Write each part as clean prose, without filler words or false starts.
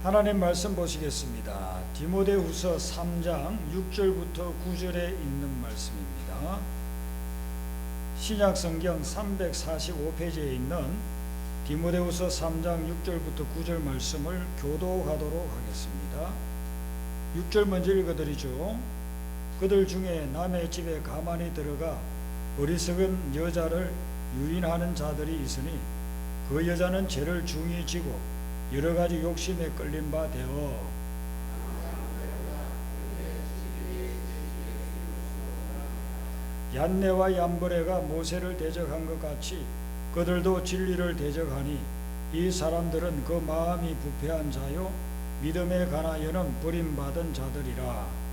하나님 말씀 보시겠습니다. 디모데후서 3장 6절부터 9절에 있는 말씀입니다. 신약성경 345페이지에 있는 디모데후서 3장 6절부터 9절 말씀을 교도하도록 하겠습니다. 6절 먼저 읽어드리죠. 그들 중에 남의 집에 가만히 들어가 어리석은 여자를 유인하는 자들이 있으니 그 여자는 죄를 중히 지고 여러 가지 욕심에 끌린 바 되어 얀네와 얀브레가 모세를 대적한 것 같이 그들도 진리를 대적하니 이 사람들은 그 마음이 부패한 자요 믿음에 관하여는 버림받은 자들이라.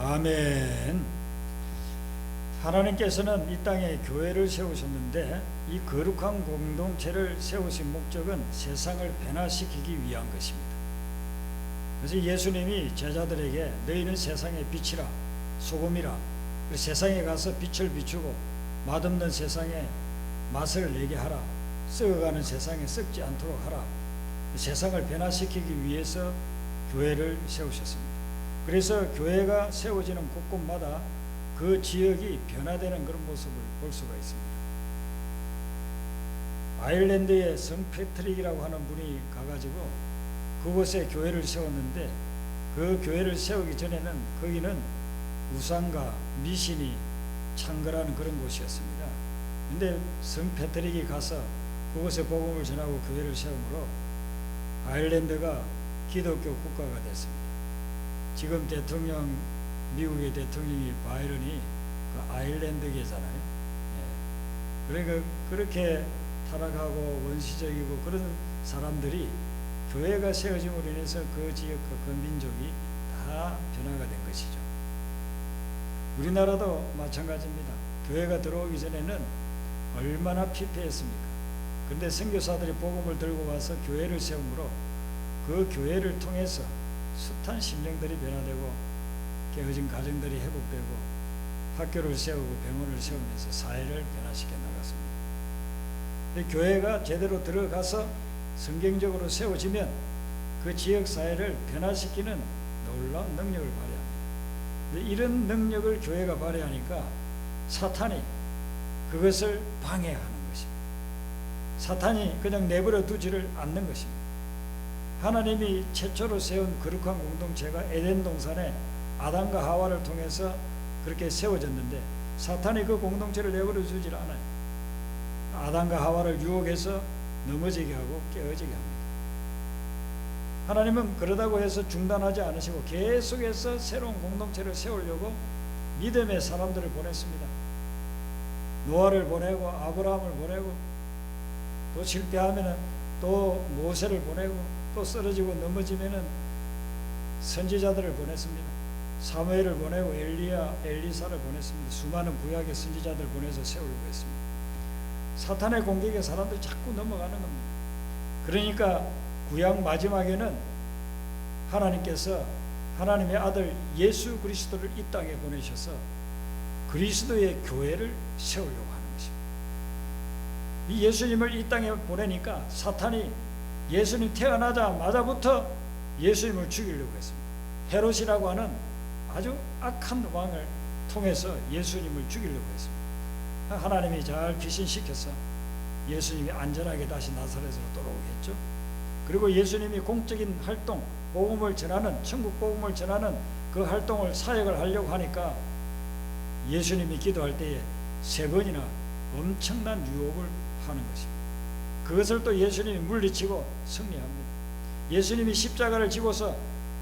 아멘. 하나님께서는 이 땅에 교회를 세우셨는데 이 거룩한 공동체를 세우신 목적은 세상을 변화시키기 위한 것입니다. 그래서 예수님이 제자들에게 너희는 세상의 빛이라 소금이라 세상에 가서 빛을 비추고 맛없는 세상에 맛을 내게 하라, 썩어가는 세상에 썩지 않도록 하라. 세상을 변화시키기 위해서 교회를 세우셨습니다. 그래서 교회가 세워지는 곳곳마다 그 지역이 변화되는 그런 모습을 볼 수가 있습니다. 아일랜드의 성 패트릭이라고 하는 분이 가가지고 그곳에 교회를 세웠는데 그 교회를 세우기 전에는 거기는 우상과 미신이 창궐하는 그런 곳이었습니다. 근데 성 패트릭이 가서 그곳에 복음을 전하고 교회를 세우므로 아일랜드가 기독교 국가가 됐습니다. 지금 대통령, 미국의 대통령이 바이든이 그 아일랜드계잖아요. 그러니까 그렇게 타락하고 원시적이고 그런 사람들이 교회가 세워짐으로 인해서 그 지역과 그 민족이 다 변화가 된 것이죠. 우리나라도 마찬가지입니다. 교회가 들어오기 전에는 얼마나 피폐했습니까? 그런데 선교사들이 복음을 들고 와서 교회를 세우므로 그 교회를 통해서 숱한 심령들이 변화되고 깨어진 가정들이 회복되고 학교를 세우고 병원을 세우면서 사회를 변화시켜 나갔습니다. 교회가 제대로 들어가서 성경적으로 세워지면 그 지역 사회를 변화시키는 놀라운 능력을 발휘합니다. 이런 능력을 교회가 발휘하니까 사탄이 그것을 방해하는 것입니다. 사탄이 그냥 내버려 두지를 않는 것입니다. 하나님이 최초로 세운 거룩한 공동체가 에덴 동산에 아담과 하와를 통해서 그렇게 세워졌는데 사탄이 그 공동체를 내버려 두질 않아요. 아담과 하와를 유혹해서 넘어지게 하고 깨어지게 합니다. 하나님은 그러다고 해서 중단하지 않으시고 계속해서 새로운 공동체를 세우려고 믿음의 사람들을 보냈습니다. 노아를 보내고 아브라함을 보내고 또 실패하면은 또 모세를 보내고 또 쓰러지고 넘어지면은 선지자들을 보냈습니다. 사무엘을 보내고 엘리야, 엘리사를 보냈습니다. 수많은 구약의 선지자들을 보내서 세우려고 했습니다. 사탄의 공격에 사람들이 자꾸 넘어가는 겁니다. 그러니까 구약 마지막에는 하나님께서 하나님의 아들 예수 그리스도를 이 땅에 보내셔서 그리스도의 교회를 세우려고 하는 것입니다. 이 예수님을 이 땅에 보내니까 사탄이 예수님 태어나자마자부터 예수님을 죽이려고 했습니다. 헤롯이라고 하는 아주 악한 왕을 통해서 예수님을 죽이려고 했습니다. 하나님이 잘 귀신시켜서 예수님이 안전하게 다시 나사렛으로 돌아오게 했죠. 그리고 예수님이 공적인 활동, 복음을 전하는, 천국 복음을 전하는 그 활동을 사역을 하려고 하니까 예수님이 기도할 때에 3번이나 엄청난 유혹을 하는 것입니다. 그것을 또 예수님이 물리치고 승리합니다. 예수님이 십자가를 지고서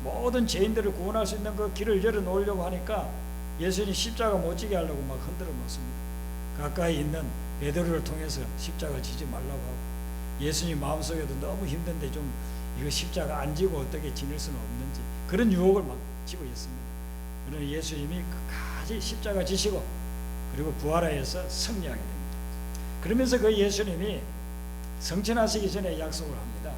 모든 죄인들을 구원할 수 있는 그 길을 열어놓으려고 하니까 예수님이 십자가 못 지게 하려고 막 흔들어 놓습니다. 가까이 있는 베드로를 통해서 십자가 지지 말라고 하고 예수님 마음속에도 너무 힘든데 좀 이거 십자가 안 지고 어떻게 지낼 수는 없는지 그런 유혹을 막 지고 있습니다. 그러나 예수님이 끝까지 십자가 지시고 그리고 부활하여서 승리하게 됩니다. 그러면서 그 예수님이 성천하시기 전에 약속을 합니다.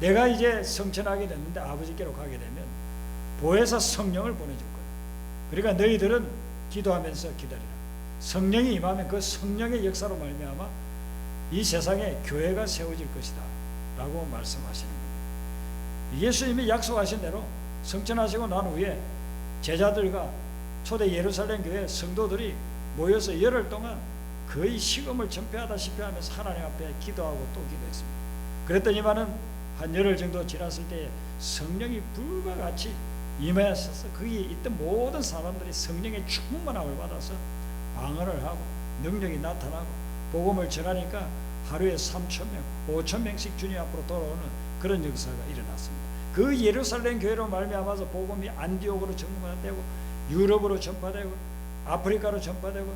내가 이제 성천하게 됐는데 아버지께로 가게 되면 보혜사 성령을 보내줄 거예요. 그러니까 너희들은 기도하면서 기다리라. 성령이 임하면 그 성령의 역사로 말미암아 이 세상에 교회가 세워질 것이다 라고 말씀하시는 겁니다. 예수님이 약속하신 대로 성천하시고 난 후에 제자들과 초대 예루살렘 교회 성도들이 모여서 열흘 동안 거의 식음을 전폐하다시피 하면서 하나님 앞에 기도하고 또 기도했습니다. 그랬더니만은 한 열흘 정도 지났을 때 성령이 불과 같이 임하셔서 거기에 있던 모든 사람들이 성령의 충만함을 받아서 방언을 하고 능력이 나타나고 복음을 전하니까 하루에 3,000명, 5,000명씩 주님 앞으로 돌아오는 그런 역사가 일어났습니다. 그 예루살렘 교회로 말미암아서 복음이 안디옥으로 전파되고 유럽으로 전파되고 아프리카로 전파되고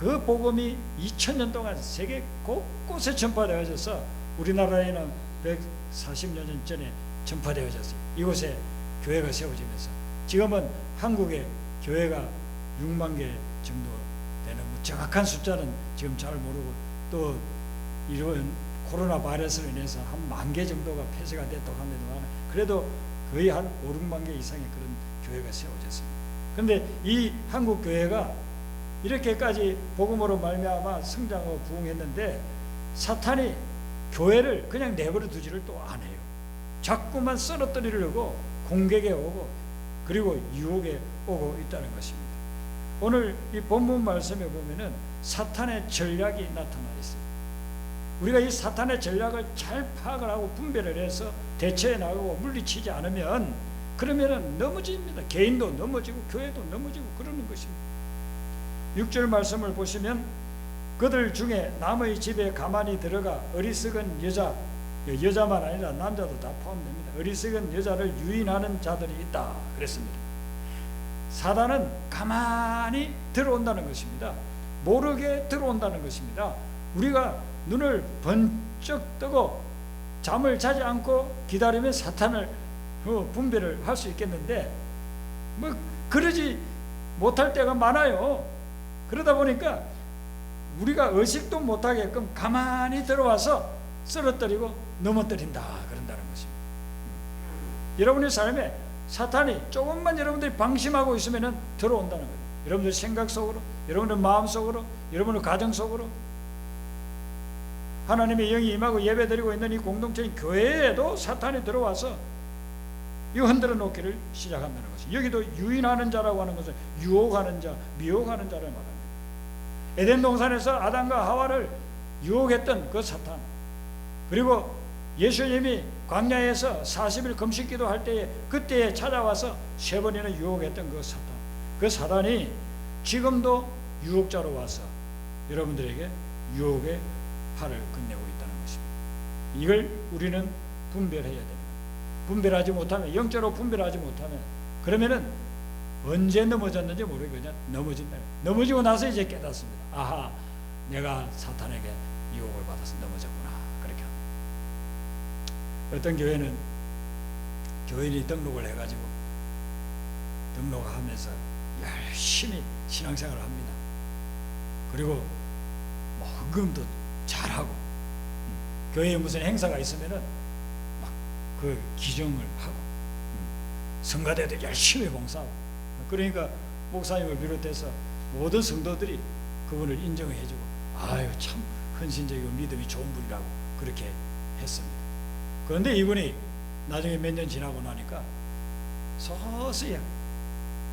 그 복음이 2000년 동안 세계 곳곳에 전파되어져서 우리나라에는 140년 전에 전파되어졌어요. 이곳에 교회가 세워지면서 지금은 한국에 교회가 6만 개 정도 되는, 정확한 숫자는 지금 잘 모르고 또 이런 코로나 바이러스로 인해서 한 10,000개 정도가 폐쇄가 됐다고 합니다만 그래도 거의 한 5, 6만 개 이상의 그런 교회가 세워졌습니다. 그런데 이 한국 교회가 이렇게까지 복음으로 말미암아 성장하고 부흥했는데 사탄이 교회를 그냥 내버려 두지를 또 안 해요. 자꾸만 쓰러뜨리려고 공격에 오고 그리고 유혹에 오고 있다는 것입니다. 오늘 이 본문 말씀에 보면은 사탄의 전략이 나타나 있어요. 우리가 이 사탄의 전략을 잘 파악을 하고 분별을 해서 대처해 나가고 물리치지 않으면 그러면은 넘어집니다. 개인도 넘어지고 교회도 넘어지고 그러는 것입니다. 6절 말씀을 보시면 그들 중에 남의 집에 가만히 들어가 어리석은 여자만 아니라 남자도 다 포함됩니다. 어리석은 여자를 유인하는 자들이 있다 그랬습니다. 사단은 가만히 들어온다는 것입니다. 모르게 들어온다는 것입니다. 우리가 눈을 번쩍 뜨고 잠을 자지 않고 기다리면 사탄을 분별을 할 수 있겠는데 뭐 그러지 못할 때가 많아요. 그러다 보니까 우리가 의식도 못하게끔 가만히 들어와서 쓰러뜨리고 넘어뜨린다 그런다는 것입니다. 여러분의 삶에 사탄이 조금만 여러분들이 방심하고 있으면 들어온다는 거예요. 여러분들 생각 속으로, 여러분들 마음 속으로, 여러분들 가정 속으로 하나님의 영이 임하고 예배드리고 있는 이 공동체인 교회에도 사탄이 들어와서 이 흔들어 놓기를 시작한다는 것이죠. 여기도 유인하는 자라고 하는 것은 유혹하는 자, 미혹하는 자를 말합니다. 에덴 동산에서 아담과 하와를 유혹했던 그 사탄, 그리고 예수님이 광야에서 40일 금식기도 할 때에 그때에 찾아와서 3번이나 유혹했던 그 사탄, 그 사단이 지금도 유혹자로 와서 여러분들에게 유혹의 팔을 건네고 있다는 것입니다. 이걸 우리는 분별해야 됩니다. 분별하지 못하면, 영적으로 분별하지 못하면 그러면은 언제 넘어졌는지 모르고 그냥 넘어진다. 넘어지고 나서 이제 깨닫습니다. 아하, 내가 사탄에게 유혹을 받아서 넘어졌구나. 그렇게 합니다. 어떤 교회는 교인이 등록을 해가지고 등록하면서 열심히 신앙생활을 합니다. 그리고 뭐 헌금도 잘하고 교회에 무슨 행사가 있으면은 막 그 기정을 하고 성가대도 열심히 봉사하고, 그러니까 목사님을 비롯해서 모든 성도들이 그분을 인정해 주고 아유 참 헌신적이고 믿음이 좋은 분이라고 그렇게 했습니다. 그런데 이분이 나중에 몇 년 지나고 나니까 서서히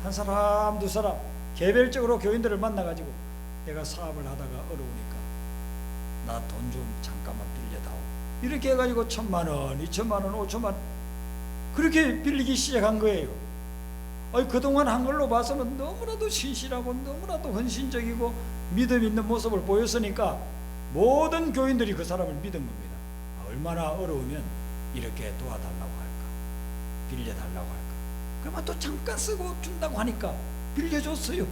한 사람 두 사람 개별적으로 교인들을 만나가지고 내가 사업을 하다가 어려우니까 나 돈 좀 잠깐만 빌려다오 이렇게 해가지고 1,000,000원, 2,000,000원, 5,000,000원 그렇게 빌리기 시작한 거예요. 그동안 한 걸로 봐서는 너무나도 신실하고 너무나도 헌신적이고 믿음 있는 모습을 보였으니까 모든 교인들이 그 사람을 믿은 겁니다. 얼마나 어려우면 이렇게 도와달라고 할까, 빌려달라고 할까. 그러면 또 잠깐 쓰고 준다고 하니까 빌려줬어요.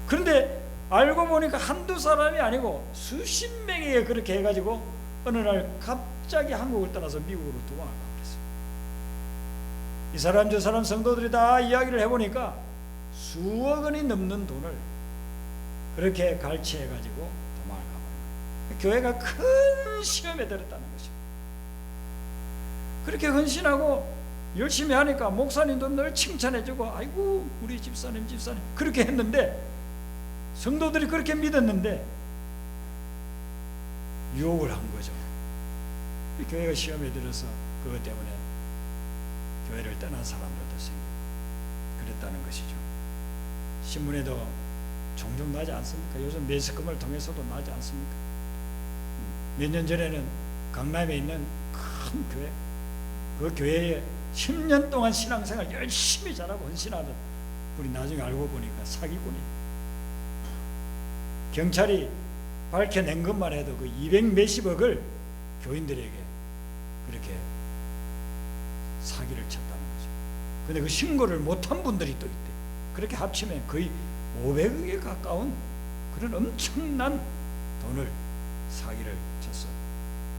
그런데 알고 보니까 한두 사람이 아니고 수십 명에게 그렇게 해가지고 어느 날 갑자기 한국을 떠나서 미국으로 도망을 가버렸어요. 이 사람 저 사람 성도들이 다 이야기를 해보니까 수억 원이 넘는 돈을 그렇게 갈취해가지고 도망을 가버린 거예요. 교회가 큰 시험에 들었다는 것입니다. 그렇게 헌신하고 열심히 하니까 목사님도 늘 칭찬해주고 아이고 우리 집사님 그렇게 했는데, 성도들이 그렇게 믿었는데 유혹을 한 거죠. 교회가 시험에 들어서 그것 때문에 교회를 떠난 사람들도 생기고 그랬다는 것이죠. 신문에도 종종 나지 않습니까? 요즘 매스컴을 통해서도 나지 않습니까? 몇 년 전에는 강남에 있는 큰 교회, 그 교회에 10년 동안 신앙생활 열심히 잘하고 헌신하던 우리 나중에 알고 보니까 사기꾼이, 경찰이 밝혀낸 것만 해도 그 200 몇십억을 교인들에게 그렇게 사기를 쳤다는 거죠. 근데 그 신고를 못한 분들이 또 있대. 그렇게 합치면 거의 500억에 가까운 그런 엄청난 돈을 사기를 쳐서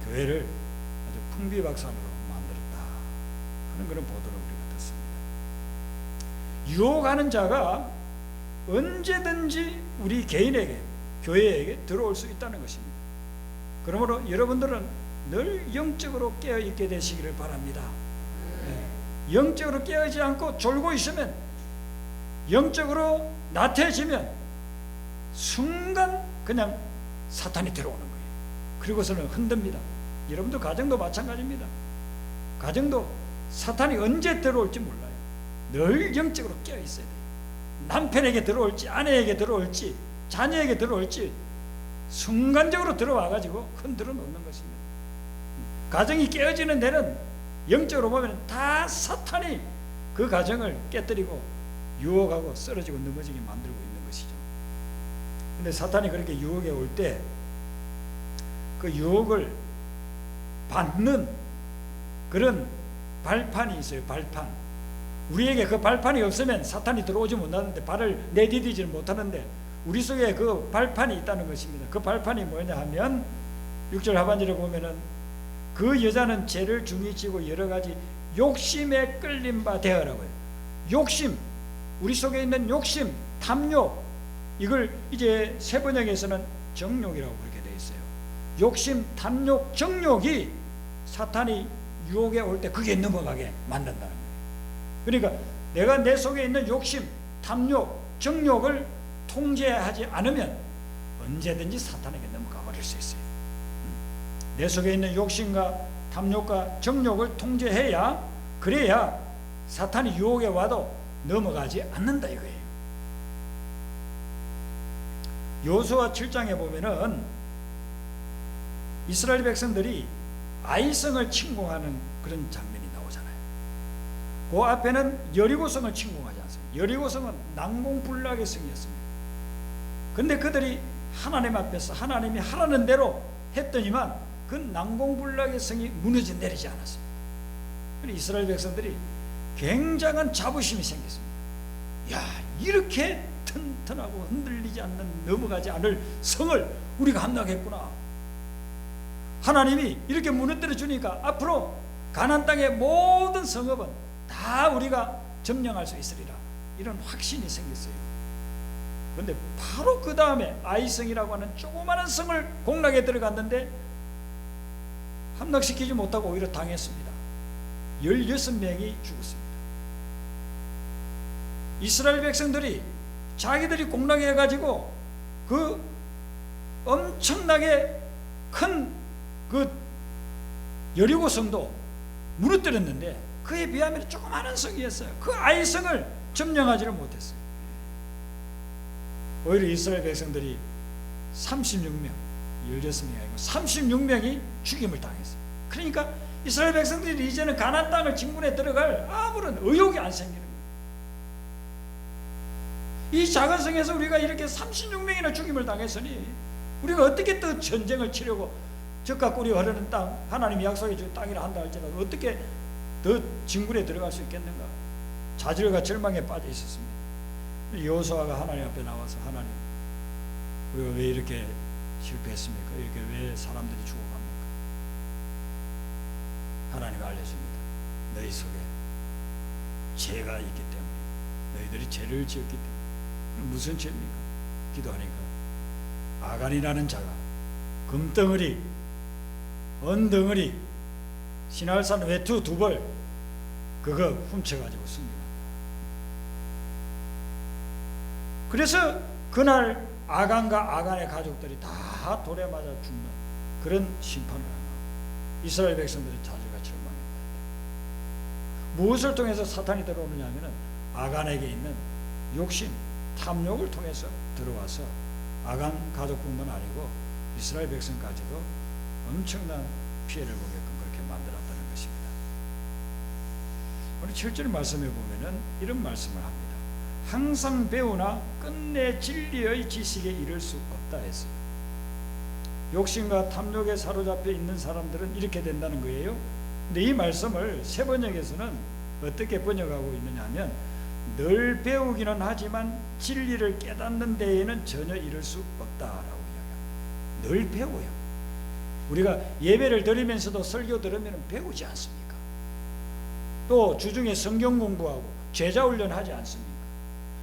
교회를 아주 풍비박산으로 만들었다 하는 그런 보도를 우리가 듣습니다. 유혹하는 자가 언제든지 우리 개인에게, 교회에게 들어올 수 있다는 것입니다. 그러므로 여러분들은 늘 영적으로 깨어있게 되시기를 바랍니다. 영적으로 깨어있지 않고 졸고 있으면, 영적으로 나태해지면 순간 그냥 사탄이 들어오는 거예요. 그리고서는 흔듭니다. 여러분들 가정도 마찬가지입니다. 가정도 사탄이 언제 들어올지 몰라요. 늘 영적으로 깨어있어야 돼요. 남편에게 들어올지, 아내에게 들어올지, 자녀에게 들어올지 순간적으로 들어와가지고 흔들어 놓는 것입니다. 가정이 깨어지는 데는 영적으로 보면 다 사탄이 그 가정을 깨뜨리고 유혹하고 쓰러지고 넘어지게 만들고 있는 것이죠. 근데 사탄이 그렇게 유혹에 올 때 그 유혹을 받는 그런 발판이 있어요. 발판. 우리에게 그 발판이 없으면 사탄이 들어오지 못하는데, 발을 내디디지 못하는데 우리 속에 그 발판이 있다는 것입니다. 그 발판이 뭐냐 하면 6절 하반절에 보면은 그 여자는 죄를 중히 지고 여러 가지 욕심에 끌린 바 되어라고요. 욕심, 우리 속에 있는 욕심, 탐욕, 이걸 이제 새 번역에서는 정욕이라고 그렇게 되어 있어요. 욕심, 탐욕, 정욕이 사탄이 유혹에 올 때 그게 넘어가게 만든다는 거예요. 그러니까 내가 내 속에 있는 욕심, 탐욕, 정욕을 통제하지 않으면 언제든지 사탄에게 넘어가 버릴 수 있어요. 내 속에 있는 욕심과 탐욕과 정욕을 통제해야, 그래야 사탄이 유혹에 와도 넘어가지 않는다 이거예요. 여호수아 7장에 보면은 이스라엘 백성들이 아이성을 침공하는 그런 장면이 나오잖아요. 그 앞에는 여리고성을 침공하지 않습니다. 여리고성은 난공불락의 성이었습니다. 근데 그들이 하나님 앞에서 하나님이 하라는 대로 했더니만 그 난공불락의 성이 무너져 내리지 않았습니다. 이스라엘 백성들이 굉장한 자부심이 생겼습니다. 야, 이렇게 튼튼하고 흔들리지 않는, 넘어가지 않을 성을 우리가 함락했구나. 하나님이 이렇게 무너뜨려 주니까 앞으로 가나안 땅의 모든 성읍은 다 우리가 점령할 수 있으리라, 이런 확신이 생겼어요. 그런데 바로 그 다음에 아이성이라고 하는 조그마한 성을 공략에 들어갔는데 함락시키지 못하고 오히려 당했습니다. 16명이 죽었습니다. 이스라엘 백성들이 자기들이 공략해가지고 그 엄청나게 큰 그 여리고 성도 무너뜨렸는데 그에 비하면 조그마한 성이었어요. 그 아이성을 점령하지를 못했어요. 오히려 이스라엘 백성들이 36명, 16명이 아니고 36명이 죽임을 당했어요. 그러니까 이스라엘 백성들이 이제는 가나안 땅을 진군해 들어갈 아무런 의욕이 안 생기는 거예요. 이 작은 성에서 우리가 이렇게 36명이나 죽임을 당했으니 우리가 어떻게 또 전쟁을 치려고, 적과 꿀이 흐르는 땅, 하나님이 약속해 준 땅이라 한다 할지라도 어떻게 더 진군에 들어갈 수 있겠는가? 좌절과 절망에 빠져 있었습니다. 여호수아가 하나님 앞에 나와서, 하나님, 우리가 왜 이렇게 실패했습니까? 이렇게 왜 사람들이 죽어갑니까? 하나님 알려줍니다. 너희 속에 죄가 있기 때문에, 너희들이 죄를 지었기 때문에. 무슨 죄입니까? 기도하니까 아간이라는 자가 금덩어리, 언덩어리, 시날산 외투 2벌, 그거 훔쳐가지고 숨기는. 그래서 그날 아간과 아간의 가족들이 다 돌에 맞아 죽는 그런 심판을 하고 이스라엘 백성들이 자주가 절망했다. 무엇을 통해서 사탄이 들어오느냐 하면은 아간에게 있는 욕심, 탐욕을 통해서 들어와서 아간 가족뿐만 아니고 이스라엘 백성까지도 엄청난 피해를 보게끔 그렇게 만들었다는 것입니다. 우리 7절 말씀에 보면은 이런 말씀을 합니다. 항상 배우나 끝내 진리의 지식에 이를 수 없다 했어요. 욕심과 탐욕에 사로잡혀 있는 사람들은 이렇게 된다는 거예요. 근데 이 말씀을 새 번역에서는 어떻게 번역하고 있느냐 하면 늘 배우기는 하지만 진리를 깨닫는 데에는 전혀 이를 수 없다라고 이야기합니다. 늘 배워요. 우리가 예배를 드리면서도 설교 들으면 배우지 않습니까? 또 주중에 성경 공부하고 제자훈련 하지 않습니까?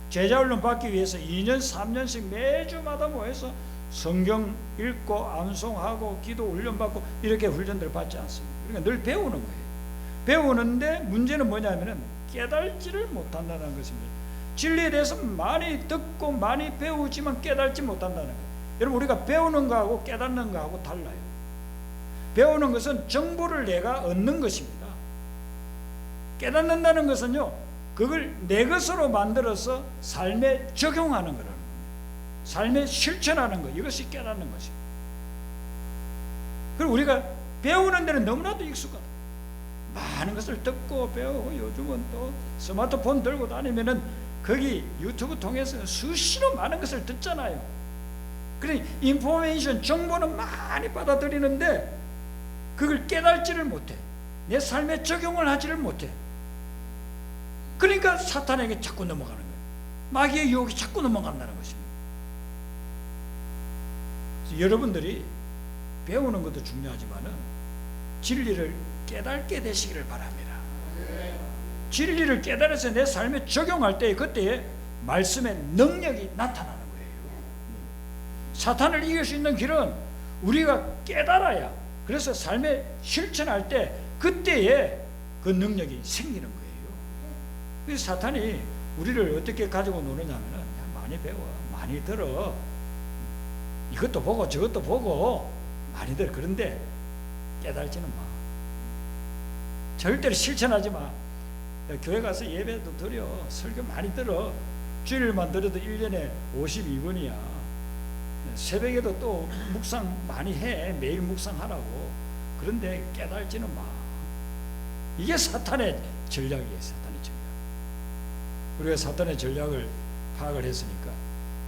제자훈련 받기 위해서 2년 3년씩 매주마다 모여서 성경 읽고 암송하고 기도 훈련 받고 이렇게 훈련들을 받지 않습니까? 그러니까 늘 배우는 거예요. 배우는데 문제는 뭐냐면은 깨달지를 못한다는 것입니다. 진리에 대해서 많이 듣고 많이 배우지만 깨달지 못한다는 거예요. 여러분, 우리가 배우는 거하고 깨닫는 거하고 달라요. 배우는 것은 정보를 내가 얻는 것입니다. 깨닫는다는 것은요, 그걸 내 것으로 만들어서 삶에 적용하는 거라는 겁니다. 삶에 실천하는 것, 이것이 깨닫는 것이에요. 그리고 우리가 배우는 데는 너무나도 익숙하다. 많은 것을 듣고 배우고 요즘은 또 스마트폰 들고 다니면은 거기 유튜브 통해서 수시로 많은 것을 듣잖아요. 그러니 인포메이션, 정보는 많이 받아들이는데 그걸 깨달지를 못해. 내 삶에 적용을 하지를 못해. 그러니까 사탄에게 자꾸 넘어가는 거예요. 마귀의 유혹이 자꾸 넘어간다는 것입니다. 여러분들이 배우는 것도 중요하지만은 진리를 깨닫게 되시기를 바랍니다. 진리를 깨달아서 내 삶에 적용할 때 그때에 말씀의 능력이 나타나는 거예요. 사탄을 이길 수 있는 길은 우리가 깨달아야, 그래서 삶에 실천할 때 그때에 그 능력이 생기는 거예요. 그래서 사탄이 우리를 어떻게 가지고 노느냐면은 많이 배워, 많이 들어, 이것도 보고 저것도 보고 많이 들어. 그런데 깨달지는 마. 절대로 실천하지 마. 교회 가서 예배도 드려, 설교 많이 들어. 주일만 들어도 1년에 52번이야. 새벽에도 또 묵상 많이 해. 매일 묵상하라고. 그런데 깨달지는 마. 이게 사탄의 전략이에요. 사탄의 전략. 우리가 사탄의 전략을 파악을 했으니까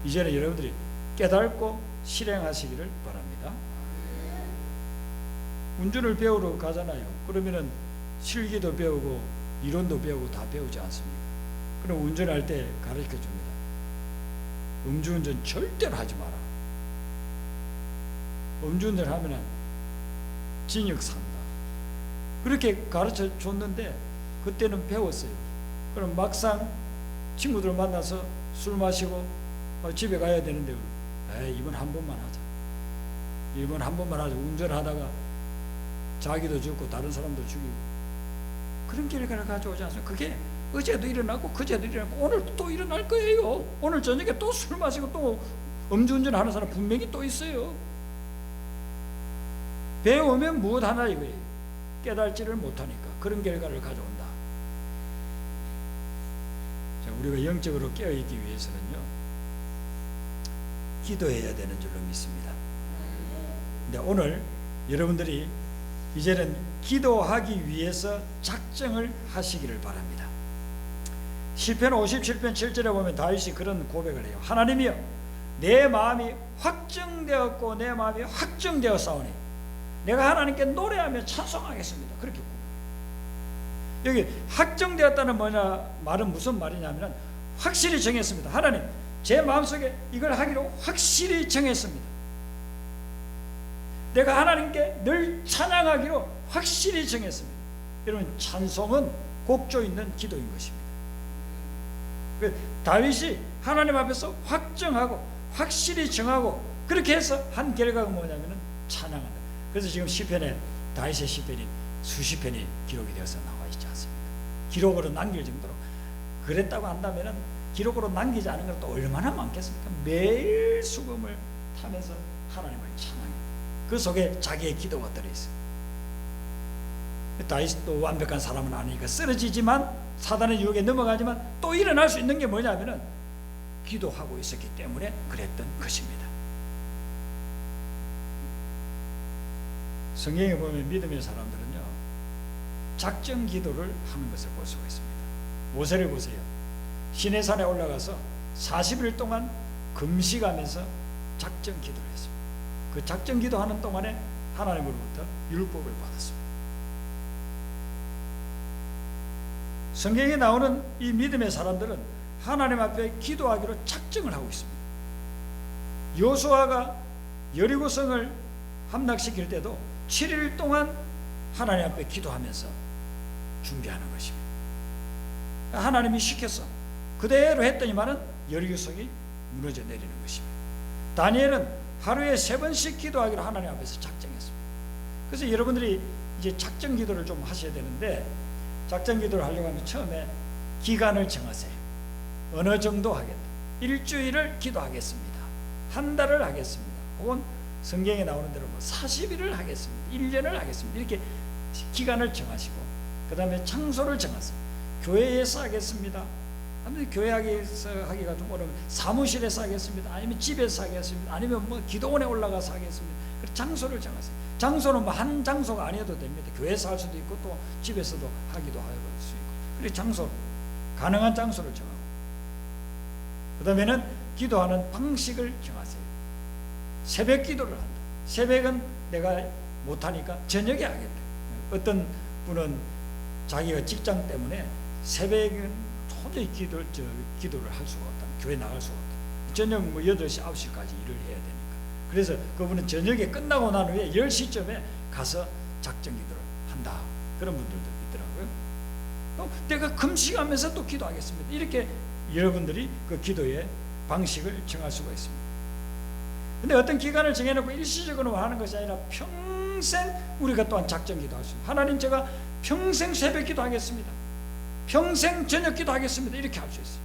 이제는 여러분들이 깨닫고 실행하시기를 바랍니다. 운전을 배우러 가잖아요. 그러면은 실기도 배우고 이론도 배우고 다 배우지 않습니까? 그럼 운전할 때 가르쳐 줍니다. 음주운전 절대로 하지 마라. 음주운전 하면은 징역 산다. 그렇게 가르쳐 줬는데 그때는 배웠어요. 그럼 막상 친구들 만나서 술 마시고 집에 가야 되는데 이번 한 번만 하자. 이번 한 번만 하자. 운전하다가 자기도 죽고 다른 사람도 죽이고 그런 결과를 가져오지 않습니까? 그게 어제도 일어나고 그제도 일어나고 오늘도 또 일어날 거예요. 오늘 저녁에 또 술 마시고 또 음주운전 하는 사람 분명히 또 있어요. 배우면 무엇 하나 이거예요. 깨달지를 못하니까 그런 결과를 가져온다. 자, 우리가 영적으로 깨어있기 위해서는요, 기도해야 되는 줄로 믿습니다. 근데 오늘 여러분들이 이제는 기도하기 위해서 작정을 하시기를 바랍니다. 시편 57편 7절에 보면 다윗이 그런 고백을 해요. 하나님이여, 내 마음이 확정되었고 내 마음이 확정되었사오니 내가 하나님께 노래하며 찬송하겠습니다. 그렇게 여기 확정되었다는 말은 무슨 말이냐면 확실히 정했습니다. 하나님, 제 마음속에 이걸 하기로 확실히 정했습니다. 내가 하나님께 늘 찬양하기로 확실히 정했습니다. 여러분, 찬송은 곡조 있는 기도인 것입니다. 다윗이 하나님 앞에서 확정하고 확실히 정하고 그렇게 해서 한 결과가 뭐냐면 찬양한다. 그래서 지금 시편에 다윗의 시편이 수십 편이 기록이 되어서 나와 있지 않습니까? 기록으로 남길 정도로 그랬다고 한다면 기록으로 남기지 않은 건 또 얼마나 많겠습니까? 매일 수금을 타면서 하나님을 찬양합니다. 그 속에 자기의 기도가 들어있어요. 다윗도 완벽한 사람은 아니니까 쓰러지지만 사단의 유혹에 넘어가지만 또 일어날 수 있는 게 뭐냐면은 기도하고 있었기 때문에 그랬던 것입니다. 성경에 보면 믿음의 사람들은요 작정 기도를 하는 것을 볼 수가 있습니다. 모세를 보세요. 시내산에 올라가서 40일 동안 금식하면서 작정 기도를 했습니다. 그 작정 기도하는 동안에 하나님으로부터 율법을 받았습니다. 성경에 나오는 이 믿음의 사람들은 하나님 앞에 기도하기로 작정을 하고 있습니다. 여호수아가 여리고성을 함락시킬 때도 7일 동안 하나님 앞에 기도하면서 준비하는 것입니다. 하나님이 시켰어. 그대로 했더니만은 여리고성이 무너져 내리는 것입니다. 다니엘은 하루에 3번씩 기도하기로 하나님 앞에서 작정했습니다. 그래서 여러분들이 이제 작정 기도를 좀 하셔야 되는데, 작정 기도를 하려고 하면 처음에 기간을 정하세요. 어느 정도 하겠다. 일주일을 기도하겠습니다. 한 달을 하겠습니다. 혹은 성경에 나오는 대로 40일을 하겠습니다. 1년을 하겠습니다. 이렇게 기간을 정하시고, 그 다음에 장소를 정하세요. 교회에서 하겠습니다. 아무튼 교회에서 하기가 좀 어려우면 사무실에서 하겠습니다. 아니면 집에서 하겠습니다. 아니면 뭐 기도원에 올라가서 하겠습니다. 그래서 장소를 정하세요. 장소는 뭐 한 장소가 아니어도 됩니다. 교회에서 할 수도 있고 또 집에서도 하기도 할 수 있고. 그래서 장소, 가능한 장소를 정하고, 그 다음에는 기도하는 방식을 정하세요. 새벽 기도를 한다. 새벽은 내가 못하니까 저녁에 하겠다. 어떤 분은 자기가 직장 때문에 새벽은 도저히 기도를 할 수가 없다. 교회 나갈 수가 없다. 저녁 8시, 9시까지 일을 해야 되니까. 그래서 그분은 저녁에 끝나고 난 후에 10시쯤에 가서 작정 기도를 한다. 그런 분들도 있더라고요. 또 내가 금식하면서 또 기도하겠습니다. 이렇게 여러분들이 그 기도의 방식을 정할 수가 있습니다. 근데 어떤 기간을 정해놓고 일시적으로 하는 것이 아니라 평생 우리가 또한 작정 기도할 수 있습니다. 하나님, 제가 평생 새벽 기도하겠습니다. 평생 저녁 기도하겠습니다. 이렇게 할 수 있어요.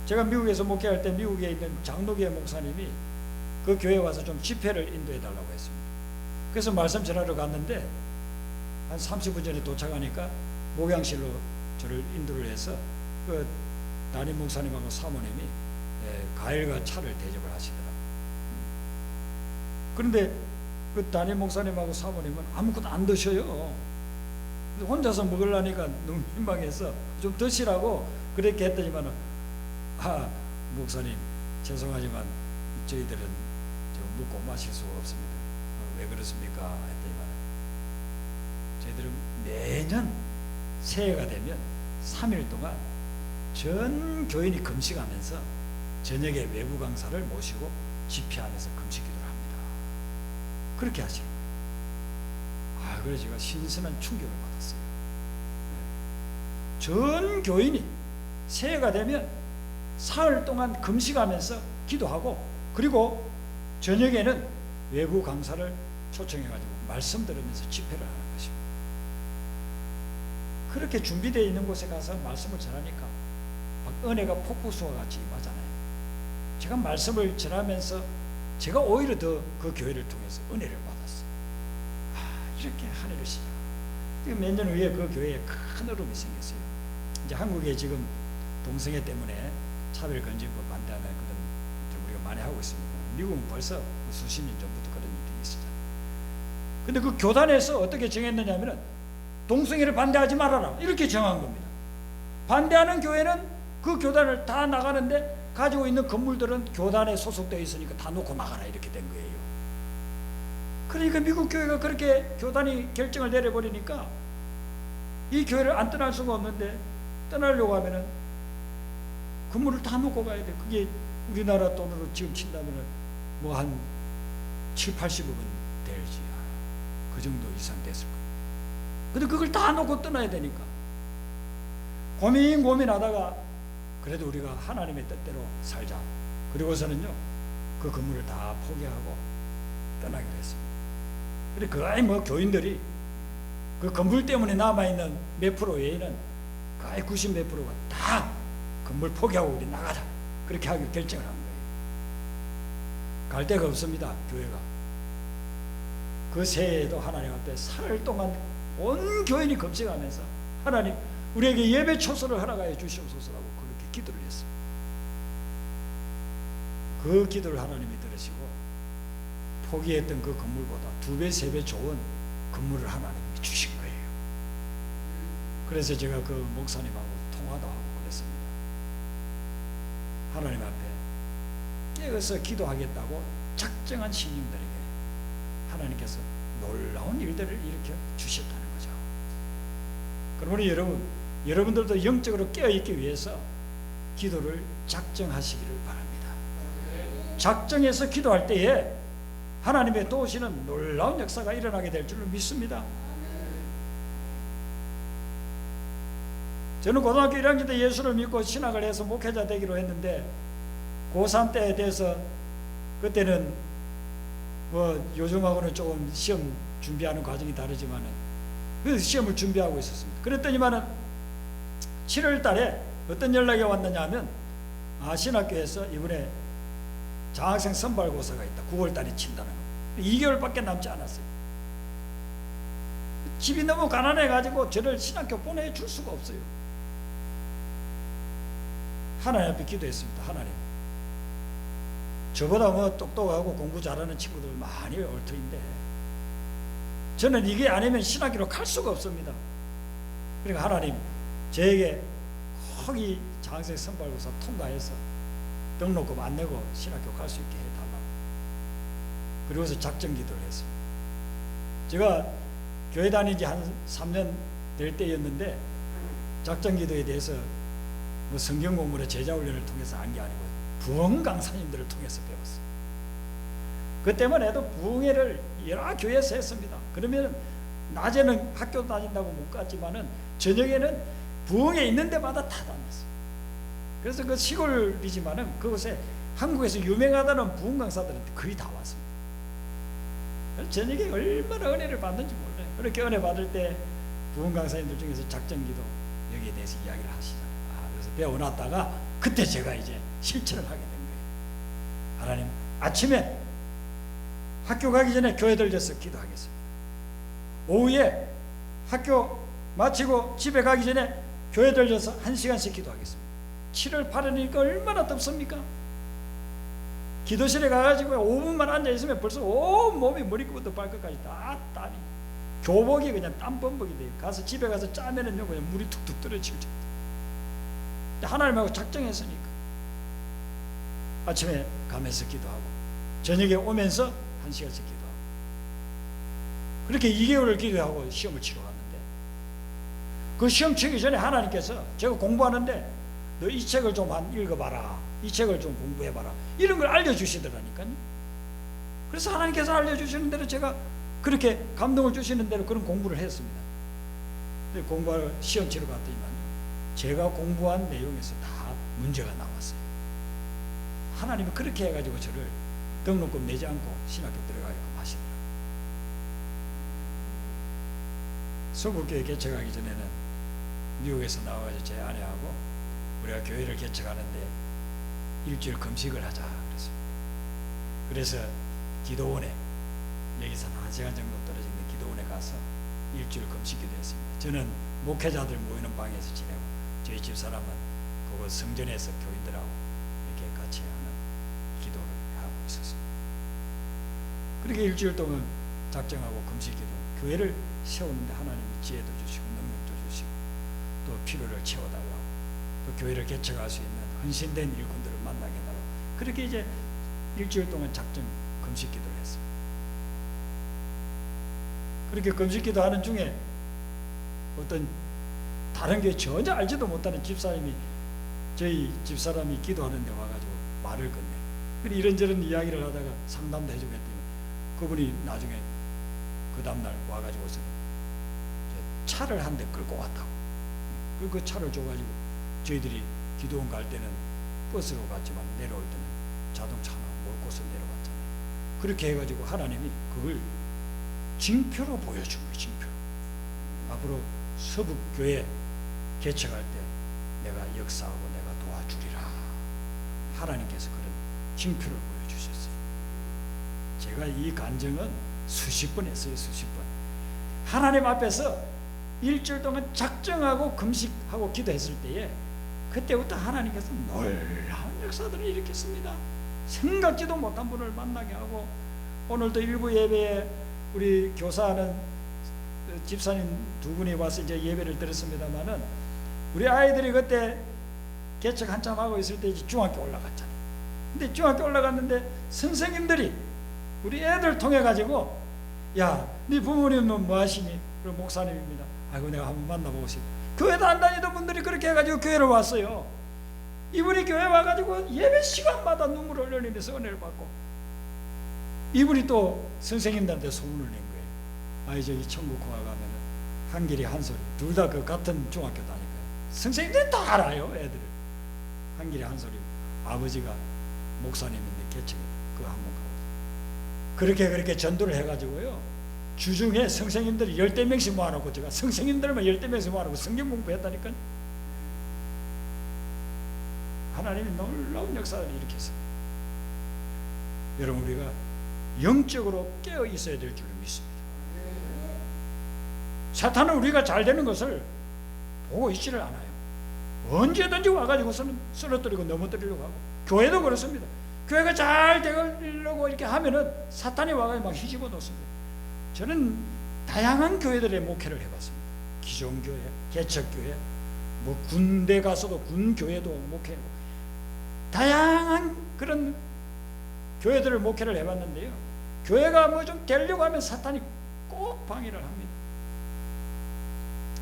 제가 미국에서 목회할 때 미국에 있는 장로교회 목사님이 그 교회에 와서 좀 집회를 인도해 달라고 했습니다. 그래서 말씀 전하러 갔는데 한 30분 전에 도착하니까 목양실로 저를 인도를 해서 그 담임 목사님하고 사모님이 과일과 차를 대접을 하시더라고요. 그런데 그 담임 목사님하고 사모님은 아무것도 안 드셔요. 혼자서 먹으려니까 너무 민망해서 좀 드시라고 그렇게 했더니만, 목사님 죄송하지만 저희들은 먹고 마실 수가 없습니다. 왜 그렇습니까? 했더니만, 저희들은 매년 새해가 되면 3일 동안 전 교인이 금식하면서 저녁에 외부 강사를 모시고 집회하면서 금식 기도를 합니다. 그렇게 하시는 거예요. 그래서 제가 신선한 충격을 받았어요. 전 교인이 새해가 되면 사흘 동안 금식하면서 기도하고, 그리고 저녁에는 외부 강사를 초청해가지고 말씀 들으면서 집회를 하는 것입니다. 그렇게 준비되어 있는 곳에 가서 말씀을 전하니까 은혜가 폭포수와 같이 임하잖아요. 제가 말씀을 전하면서 제가 오히려 더 그 교회를 통해서 은혜를 받았어요. 이렇게 한 해를 시작. 몇 년 후에 그 교회에 큰 어려움이 생겼어요. 이제 한국에 지금 동성애 때문에 차별금지법 반대하는 그런 일을 우리가 많이 하고 있습니다. 미국은 벌써 수십 년 전부터 그런 일이 있었잖아요. 근데 그 교단에서 어떻게 정했느냐면은 동성애를 반대하지 말아라, 이렇게 정한 겁니다. 반대하는 교회는 그 교단을 다 나가는데 가지고 있는 건물들은 교단에 소속되어 있으니까 다 놓고 나가라, 이렇게 된 거예요. 그러니까 미국 교회가 그렇게 교단이 결정을 내려버리니까 이 교회를 안 떠날 수가 없는데, 떠나려고 하면은 건물을 다 놓고 가야 돼. 그게 우리나라 돈으로 지금 친다면은 뭐 한 7, 80억은 될지, 그 정도 이상 됐을 거예요. 근데 그걸 다 놓고 떠나야 되니까 고민하다가 그래도 우리가 하나님의 뜻대로 살자. 그리고서는요 그 건물을 다 포기하고 떠나기로 했습니다. 근데 그 아이 뭐 교인들이 그 건물 때문에 남아있는 몇 프로 외에는 거의 90 몇 프로가 다 건물 포기하고 우리 나가자, 그렇게 하기로 결정을 한 거예요. 갈 데가 없습니다. 교회가. 그 새해에도 하나님 앞에 사흘 동안 온 교인이 금식하면서 하나님 우리에게 예배 초소를 허락하여 주시옵소서라고 그렇게 기도를 했습니다. 그 기도를 하나님이 들으시고 포기했던 그 건물보다 2배, 3배 좋은 건물을 하나님이 주신 거예요. 그래서 제가 그 목사님하고 통화도 하고 그랬습니다. 하나님 앞에 깨어서 기도하겠다고 작정한 신령들에게 하나님께서 놀라운 일들을 일으켜 주셨다는 거죠. 그러므로 여러분들도 영적으로 깨어있기 위해서 기도를 작정하시기를 바랍니다. 작정해서 기도할 때에 하나님의 도우시는 놀라운 역사가 일어나게 될 줄로 믿습니다. 저는 고등학교 1학년 때 예수를 믿고 신학을 해서 목회자 되기로 했는데 고3 때에 대해서 그때는 뭐 요즘하고는 조금 시험 준비하는 과정이 다르지만은 그래서 시험을 준비하고 있었습니다. 그랬더니만은 7월 달에 어떤 연락이 왔느냐 하면 신학교에서 이번에 장학생 선발고사가 있다. 9월 달에 친다는 거. 2개월밖에 남지 않았어요. 집이 너무 가난해가지고 저를 신학교 보내줄 수가 없어요. 하나님 앞에 기도했습니다. 하나님, 저보다 뭐 똑똑하고 공부 잘하는 친구들 많이 올 터인데 저는 이게 아니면 신학교로 갈 수가 없습니다. 그러니까 하나님, 저에게 거기 장학생 선발고사 통과해서 등록금 안 내고 신학교 갈 수 있게 해달라고. 그러고서 작정 기도를 했습니다. 제가 교회 다닌 지 한 3년 될 때였는데 작정 기도에 대해서 뭐 성경 공부나 제자 훈련을 통해서 안 게 아니고 부흥 강사님들을 통해서 배웠어요. 그때만 해도 부흥회를 여러 교회에서 했습니다. 그러면 낮에는 학교 다닌다고 못 갔지만은 저녁에는 부흥회 있는 데마다 다 다녔어요. 그래서 그 시골이지만은 그곳에 한국에서 유명하다는 부흥 강사들은 거의 다 왔습니다. 저녁에 얼마나 은혜를 받는지 몰라요. 그렇게 은혜 받을 때 부흥 강사님들 중에서 작정기도 여기에 대해서 이야기를 하시잖아요. 그래서 배워놨다가 그때 제가 이제 실천을 하게 된 거예요. 하나님, 아침에 학교 가기 전에 교회 들려서 기도하겠습니다. 오후에 학교 마치고 집에 가기 전에 교회 들려서 1시간씩 기도하겠습니다. 7월 8일이니까 얼마나 덥습니까? 기도실에 가가지고 5분만 앉아있으면 벌써 온 몸이 머리끝부터 발끝까지 다 땀이, 교복이 그냥 땀범벅이 돼요. 가서 집에 가서 짜면은요 그냥 물이 툭툭 떨어질 정도. 하나님하고 작정했으니까 아침에 가면서 기도하고 저녁에 오면서 1시간씩 기도하고 그렇게 2개월을 기도하고 시험을 치러 갔는데 그 시험 치기 전에 하나님께서 제가 공부하는데 너 이 책을 좀 읽어봐라, 이 책을 좀 공부해봐라, 이런 걸 알려주시더라니까요. 그래서 하나님께서 알려주시는 대로 제가 그렇게 감동을 주시는 대로 그런 공부를 했습니다. 공부할 시험 치러 갔더니만요, 제가 공부한 내용에서 다 문제가 나왔어요. 하나님이 그렇게 해가지고 저를 등록금 내지 않고 신학교 들어가게끔 하시더라고요. 서울교회 개척하기 전에는 미국에서 나와가지고 제 아내하고 우리가 교회를 개척하는데 일주일 금식을 하자 그랬습니다. 그래서 기도원에, 여기서 한 1시간 정도 떨어진 기도원에 가서 일주일 금식 기도했습니다. 저는 목회자들 모이는 방에서 지내고 저희 집사람은 그곳 성전에서 교인들하고 이렇게 같이 하는 기도를 하고 있었습니다. 그렇게 일주일 동안 작정하고 금식 기도, 교회를 세우는데 하나님이 지혜도 주시고 능력도 주시고 또 필요를 채워달라고, 또 교회를 개척할 수 있는 헌신된 일꾼들을 만나게 해달라고, 그렇게 이제 일주일 동안 작정 금식 기도를 했습니다. 그렇게 금식 기도하는 중에 어떤 다른 게 전혀 알지도 못하는 집사님이, 저희 집사람이 기도하는데 와가지고 말을 건네요. 그래 이런저런 이야기를 하다가 상담도 해주고 했더니 그분이 나중에 그 다음날 와가지고서 차를 한 대 끌고 왔다고. 그 차를 줘가지고 저희들이 기도원 갈 때는 버스로 갔지만 내려올 때는 자동차 하나 몰고서 내려갔잖아요. 그렇게 해가지고 하나님이 그걸 징표로 보여준 거예요. 징표로. 앞으로 서북교회 개척할 때 내가 역사하고 내가 도와주리라. 하나님께서 그런 징표를 보여주셨어요. 제가 이 간증은 수십 번 했어요. 수십 번. 하나님 앞에서 일주일 동안 작정하고 금식하고 기도했을 때에 그때부터 하나님께서 놀라운 역사들을 일으켰습니다. 생각지도 못한 분을 만나게 하고, 오늘도 일부 예배에 우리 교사하는 집사님 두 분이 와서 이제 예배를 드렸습니다마는, 우리 아이들이 그때 개척 한참 하고 있을 때 이제 중학교 올라갔잖아요. 근데 중학교 올라갔는데 선생님들이 우리 애들 통해 가지고, 야, 네 부모님은 뭐 하시니? 그럼 목사님입니다. 아이고, 내가 한번 만나보고 싶어. 교회도 안 다니던 분들이 그렇게 해가지고 교회를 왔어요. 이분이 교회 와가지고 예배 시간마다 눈물을 흘리면서 은혜를 받고, 이분이 또 선생님들한테 소문을 낸 거예요. 아이, 저기 천국화 가면은 한길이 한소리, 둘 다 그 같은 중학교 다니까요. 선생님들이 다 알아요, 애들을. 한길이 한소리, 아버지가 목사님인데 개척에 그거 한번 가고, 그렇게 전도를 해가지고요, 주중에 선생님들이 10대명씩 모아놓고, 제가 선생님들만 10대명씩 모아놓고 성경 공부했다니까요. 하나님이 놀라운 역사를 일으켰어요. 여러분, 우리가 영적으로 깨어 있어야 될 줄로 믿습니다. 사탄은 우리가 잘 되는 것을 보고 있지를 않아요. 언제든지 와가지고서는 쓰러뜨리고 넘어뜨리려고 하고, 교회도 그렇습니다. 교회가 잘 되려고 이렇게 하면은 사탄이 와가지고 막 휘집어 놓습니다. 저는 다양한 교회들의 목회를 해봤습니다. 기존교회, 개척교회, 뭐 군대 가서도 군교회도 목회하고, 다양한 그런 교회들을 목회를 해봤는데요, 교회가 뭐 좀 되려고 하면 사탄이 꼭 방해를 합니다.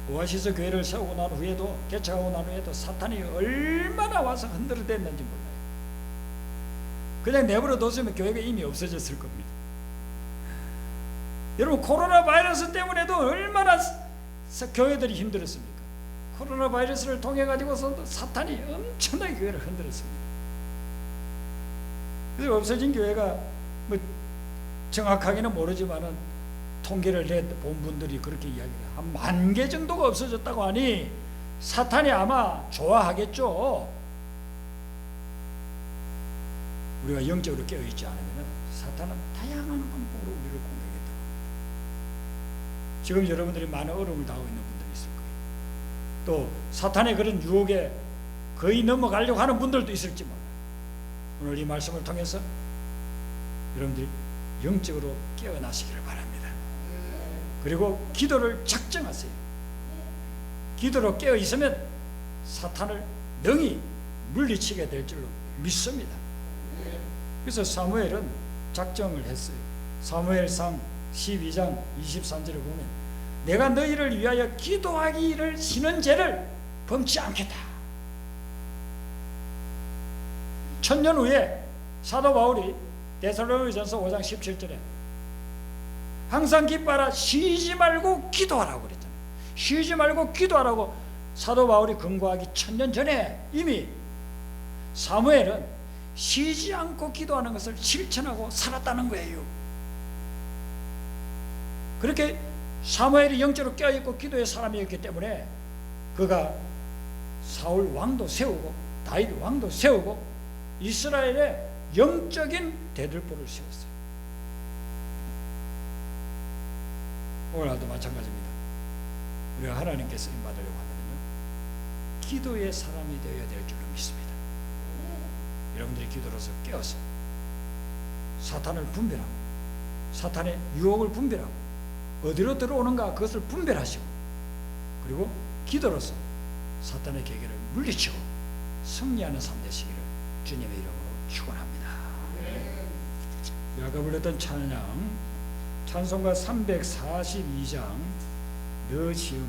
오아시스 교회를 세우고 난 후에도, 개척하고 난 후에도 사탄이 얼마나 와서 흔들어댔는지 몰라요. 그냥 내버려 뒀으면 교회가 이미 없어졌을 겁니다. 여러분, 코로나 바이러스 때문에도 얼마나 교회들이 힘들었습니까? 코로나 바이러스를 통해 가지고서 사탄이 엄청나게 교회를 흔들었습니다. 그래서 없어진 교회가 뭐 정확하게는 모르지만은 통계를 본 분들이 그렇게 이야기해요. 한 10,000개 정도가 없어졌다고 하니 사탄이 아마 좋아하겠죠. 우리가 영적으로 깨어있지 않으면 사탄은 다양한 방법으로 우리를 공격했다고 합니다. 지금 여러분들이 많은 어려움을 당하고 있는 분들이 있을 거예요. 또 사탄의 그런 유혹에 거의 넘어가려고 하는 분들도 있을지 몰라요. 오늘 이 말씀을 통해서 여러분들이 영적으로 깨어나시기를 바랍니다. 그리고 기도를 작정하세요. 기도로 깨어 있으면 사탄을 능히 물리치게 될 줄로 믿습니다. 그래서 사무엘은 작정을 했어요. 사무엘상 12장 23절을 보면, 내가 너희를 위하여 기도하기를 쉬는 죄를 범치 않겠다. 천년 후에 사도 바울이 데살로니가전서 5장 17절에 항상 기뻐하라, 쉬지 말고 기도하라고 그랬잖아요. 쉬지 말고 기도하라고 사도 바울이 권고하기 1000년 전에 이미 사무엘은 쉬지 않고 기도하는 것을 실천하고 살았다는 거예요. 그렇게 사무엘이 영적으로 깨어있고 기도의 사람이었기 때문에 그가 사울 왕도 세우고 다윗 왕도 세우고 이스라엘의 영적인 대들보를 세웠어요. 오늘도 마찬가지입니다. 우리가 하나님께 쓰임 받으려고 하면요, 기도의 사람이 되어야 될 줄로 믿습니다. 여러분들이 기도로서 깨어서 사탄을 분별하고, 사탄의 유혹을 분별하고, 어디로 들어오는가 그것을 분별하시고, 그리고 기도로서 사탄의 계계를 물리치고 승리하는 삶 되시기를 주님의 이름으로 축원합니다. 아까 불렀던 찬양, 찬송가 342장 너 지음